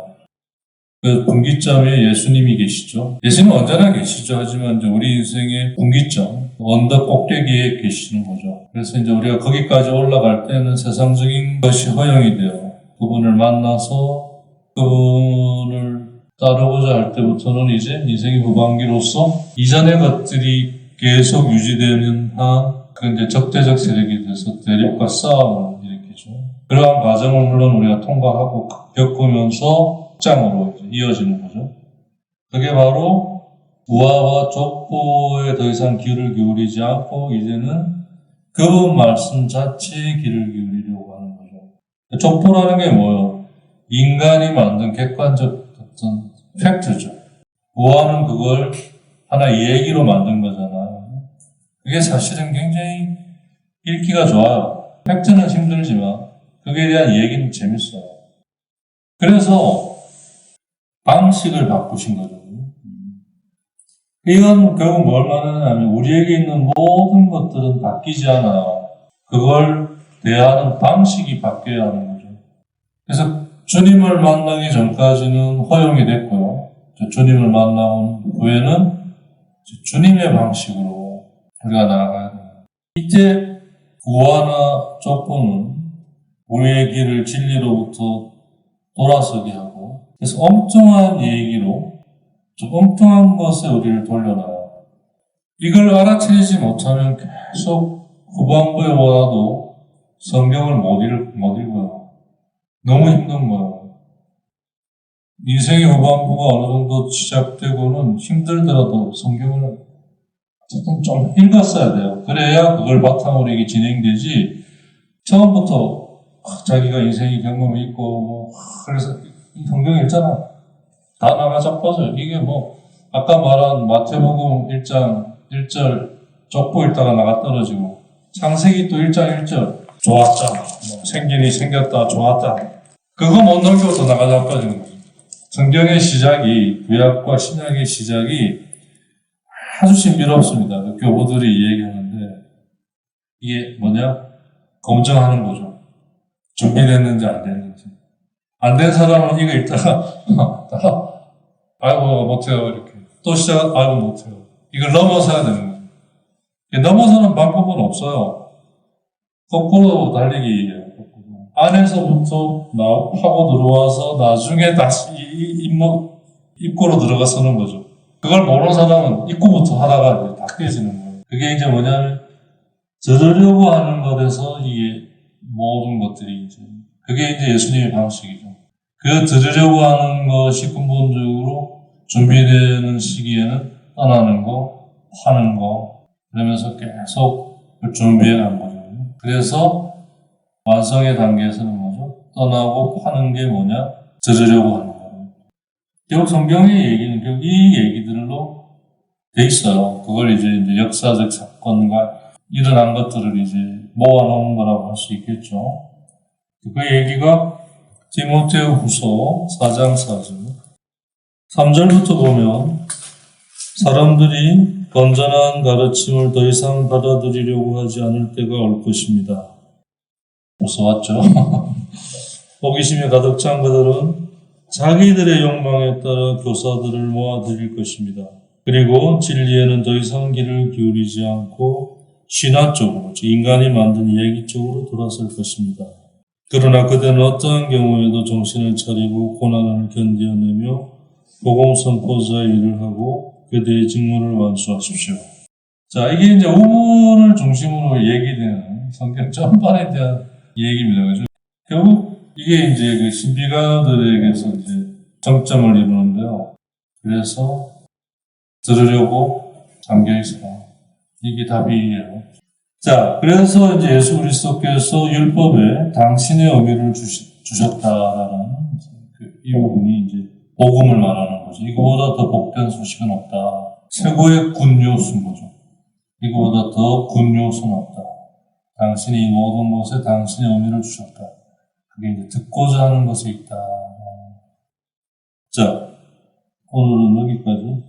그 분기점에 예수님이 계시죠. 예수님은 언제나 계시죠. 하지만 이제 우리 인생의 분기점, 언덕 꼭대기에 계시는 거죠. 그래서 이제 우리가 거기까지 올라갈 때는 세상적인 것이 허용이 돼요. 그분을 만나서 그분을 따르고자 할 때부터는 이제 인생의 후반기로서 이전의 것들이 계속 유지되는 한, 그 이제 적대적 세력이 돼서 대립과 싸움을 일으키죠. 그러한 과정을 물론 우리가 통과하고 겪으면서 확장으로 이어지는 거죠. 그게 바로 우화와 족보에 더 이상 귀를 기울이지 않고 이제는 그분 말씀 자체에 귀를 기울이려고 하는 거죠. 족보라는 게 뭐예요? 인간이 만든 객관적 어떤 팩트죠. 우화는 그걸 하나의 얘기로 만든 거잖아요. 그게 사실은 굉장히 읽기가 좋아요. 팩트는 힘들지만 그게 대한 얘기는 재밌어요. 그래서 방식을 바꾸신 거죠. 이건 결국 뭘 말하냐면 우리에게 있는 모든 것들은 바뀌지 않아요. 그걸 대하는 방식이 바뀌어야 하는 거죠. 그래서 주님을 만나기 전까지는 허용이 됐고요. 주님을 만나온 후에는 주님의 방식으로 우리가 나아가야 돼요. 이때 우화나 족보는 우리의 길을 진리로부터 돌아서게 하고 그래서 엉뚱한 얘기로 좀 엉뚱한 것에 우리를 돌려놔요. 이걸 알아채리지 못하면 계속 후반부에 와도 성경을 못 읽어요. 너무 힘든 거예요. 인생의 후반부가 어느 정도 시작되고는 힘들더라도 성경을 어쨌든 좀 읽었어야 돼요. 그래야 그걸 바탕으로 이게 진행되지, 처음부터 자기가 인생의 경험이 있고, 그래서 성경 읽잖아. 다 나가 자빠져요. 이게 아까 말한 마태복음 1장 1절 족보 읽다가 나가 떨어지고, 창세기 또 1장 1절 좋았다. 생긴이 생겼다. 좋았다. 그거 못 넘기고 또 나가 자빠지는 거죠. 성경의 시작이, 구약과 신약의 시작이 아주 신비롭습니다. 그 교부들이 얘기하는데, 이게 검증하는 거죠. 준비됐는지 안 됐는지. 안 된 사람은 이거 읽다가, 아이고, 못해요. 이렇게. 또 시작, 아이고, 못해요. 이걸 넘어서야 되는 거죠. 넘어서는 방법은 없어요. 거꾸로 달리기예요. 거꾸로. 안에서부터 파고 들어와서 나중에 다시 입구로 들어가 서는 거죠. 그걸 모르는 사람은 입구부터 하다가 이제 다 깨지는 거예요. 그게 이제 뭐냐면 들으려고 하는 것에서 이게 모든 것들이 이제 그게 이제 예수님의 방식이죠. 그 들으려고 하는 것이 근본적으로 준비되는 시기에는 떠나는 거, 파는 거, 그러면서 계속 준비해 간 거죠. 그래서 완성의 단계에서는 뭐죠? 떠나고 파는 게 뭐냐? 들으려고 하는 거예요. 결국 성경의 얘기는 결국 이 얘기들로 돼 있어요. 그걸 이제 역사적 사건과 일어난 것들을 이제 모아놓은 거라고 할 수 있겠죠. 그 얘기가 디모데후 후서 4장 4절 3절부터 보면 사람들이 건전한 가르침을 더 이상 받아들이려고 하지 않을 때가 올 것입니다. 벌써 왔죠. 호기심에 가득 찬 그들은 자기들의 욕망에 따라 교사들을 모아들일 것입니다. 그리고 진리에는 더 이상 귀를 기울이지 않고 신화 쪽으로, 인간이 만든 얘기 쪽으로 돌아설 것입니다. 그러나 그들은 어떠한 경우에도 정신을 차리고 고난을 견뎌내며 복음 선포자의 일을 하고 그들의 직무를 완수하십시오. 자, 이게 이제 우문을 중심으로 얘기되는 성경 전반에 대한 얘기입니다. 그죠? 결국 이게 이제 그 신비가들에게서 이제 정점을 이루는데요. 그래서 들으려고 잠겨있어라. 이게 답이에요. 자, 그래서 이제 예수 그리스도께서 율법에 당신의 의미를 주셨다라는 이 부분이 이제 복음을 말하는 거죠. 이거보다 더 복된 소식은 없다. 최고의 굿뉴스인 거죠. 이거보다 더 굿뉴스는 없다. 당신이 이 모든 것에 당신의 의미를 주셨다. 그게 이제 듣고자 하는 것에 있다. 자, 오늘은 여기까지.